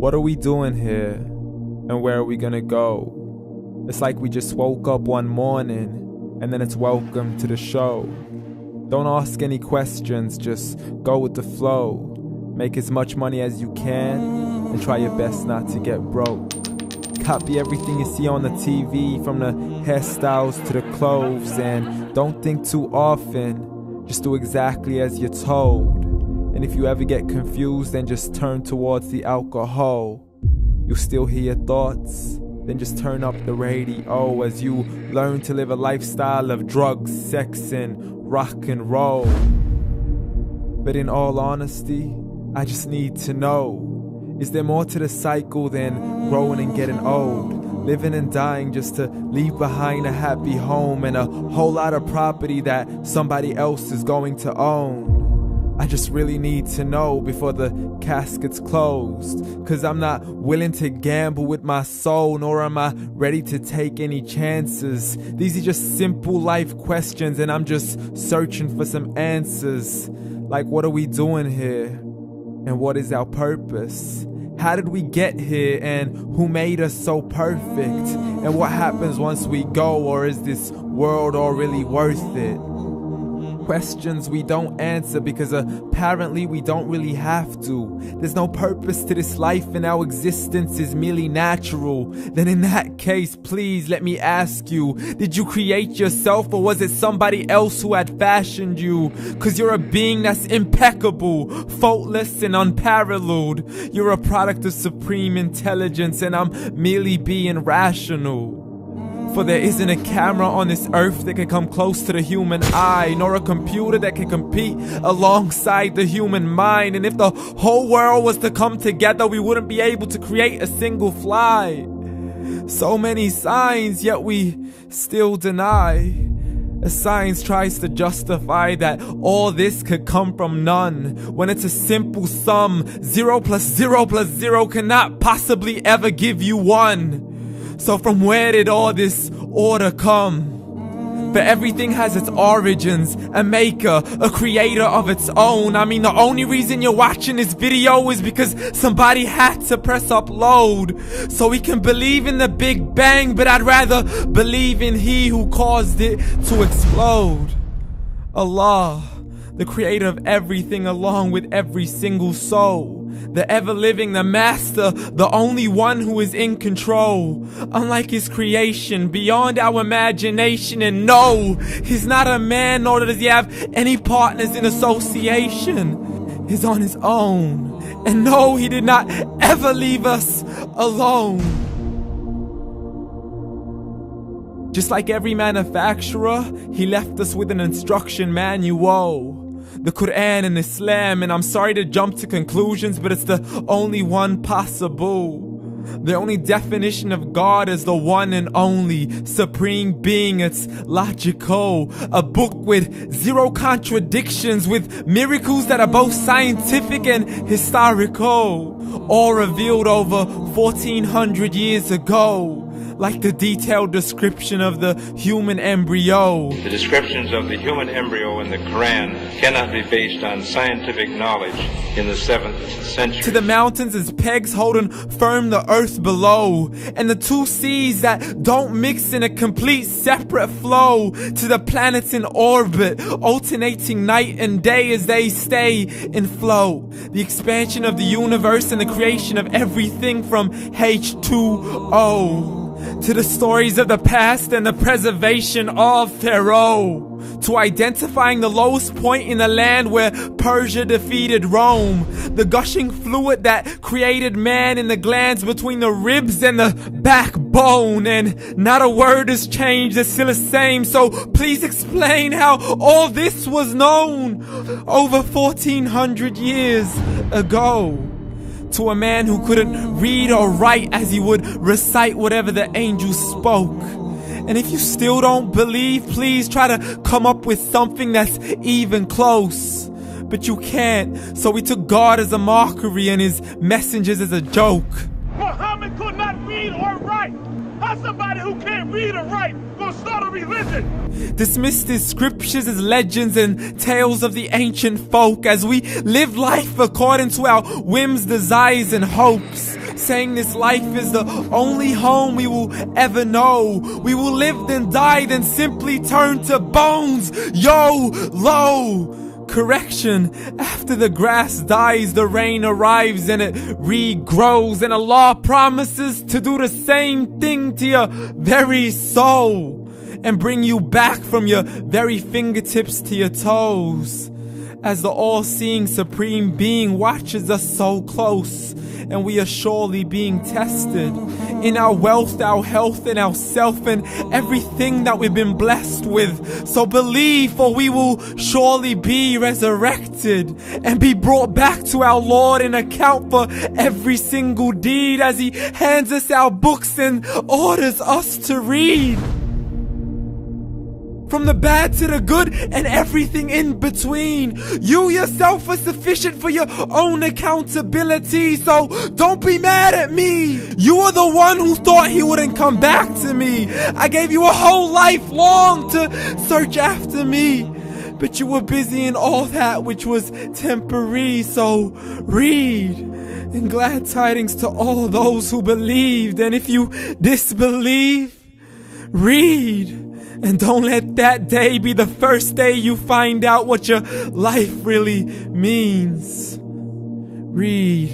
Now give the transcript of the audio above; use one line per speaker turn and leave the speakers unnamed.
What are we doing here? And where are we gonna go? It's like we just woke up one morning and then it's welcome to the show. Don't ask any questions, just go with the flow. Make as much money as you can and try your best not to get broke. Copy everything you see on the TV, from the hairstyles to the clothes, and don't think too often, just do exactly as you're told. And if you ever get confused, then just turn towards the alcohol. You'll still hear your thoughts, then just turn up the radio as you learn to live a lifestyle of drugs, sex, and rock and roll. But in all honesty, I just need to know, is there more to the cycle than growing and getting old? Living and dying just to leave behind a happy home and a whole lot of property that somebody else is going to own. I just really need to know before the casket's closed, 'cause I'm not willing to gamble with my soul, nor am I ready to take any chances. These are just simple life questions and I'm just searching for some answers. Like, what are we doing here? And what is our purpose? How did we get here, and who made us so perfect? And what happens once we go, or is this world all really worth it? Questions we don't answer because apparently we don't really have to. There's no purpose to this life and our existence is merely natural. Then in that case, please let me ask you, did you create yourself, or was it somebody else who had fashioned you? 'Cause you're a being that's impeccable, faultless and unparalleled. You're a product of supreme intelligence and I'm merely being rational. For there isn't a camera on this earth that can come close to the human eye, nor a computer that can compete alongside the human mind. And if the whole world was to come together, we wouldn't be able to create a single fly. So many signs, yet we still deny. As science tries to justify that all this could come from none, when it's a simple sum. 0 plus 0 plus 0 cannot possibly ever give you 1. So from where did all this order come? For everything has its origins, a maker, a creator of its own. I mean, the only reason you're watching this video is because somebody had to press upload. So we can believe in the Big Bang, but I'd rather believe in He who caused it to explode. Allah, the creator of everything along with every single soul. The ever-living, the master, the only one who is in control. Unlike his creation, beyond our imagination. And no, he's not a man, nor does he have any partners in association. He's on his own. And no, he did not ever leave us alone. Just like every manufacturer, he left us with an instruction manual. The Quran and Islam, and I'm sorry to jump to conclusions, but it's the only one possible. The only definition of God is the one and only supreme being. It's logical. A book with 0 contradictions, with miracles that are both scientific and historical. All revealed over 1400 years ago. Like the detailed description of the human embryo.
The descriptions of the human embryo in the Quran cannot be based on scientific knowledge in the 7th century.
To the mountains as pegs holding firm the earth below, and the 2 seas that don't mix in a complete separate flow. To the planets in orbit, alternating night and day as they stay in flow. The expansion of the universe and the creation of everything from H2O. To the stories of the past and the preservation of Pharaoh. To identifying the lowest point in the land where Persia defeated Rome. The gushing fluid that created man in the glands between the ribs and the backbone. And not a word has changed, it's still the same. So please explain how all this was known over 1400 years ago. To a man who couldn't read or write, as he would recite whatever the angels spoke. And if you still don't believe, please try to come up with something that's even close. But you can't, so we took God as a mockery and his messengers as a joke.
Muhammad could not read or write. How somebody who can't read or write gonna start a religion?
Dismiss these scriptures as legends and tales of the ancient folk as we live life according to our whims, desires, and hopes. Saying this life is the only home we will ever know. We will live then die, then simply turn to bones. YOLO! Correction, after the grass dies, the rain arrives and it regrows, and Allah promises to do the same thing to your very soul and bring you back from your very fingertips to your toes, as the all-seeing supreme being watches us so close, and we are surely being tested in our wealth, our health, and our self, and everything that we've been blessed with. So believe, for we will surely be resurrected and be brought back to our Lord and account for every single deed as He hands us our books and orders us to read. From the bad to the good and everything in between. You yourself are sufficient for your own accountability, so don't be mad at me. You are the one who thought He wouldn't come back to me. I gave you a whole life long to search after me, but you were busy in all that which was temporary, so read. And glad tidings to all those who believed, and if you disbelieve, read. And don't let that day be the first day you find out what your life really means. Read.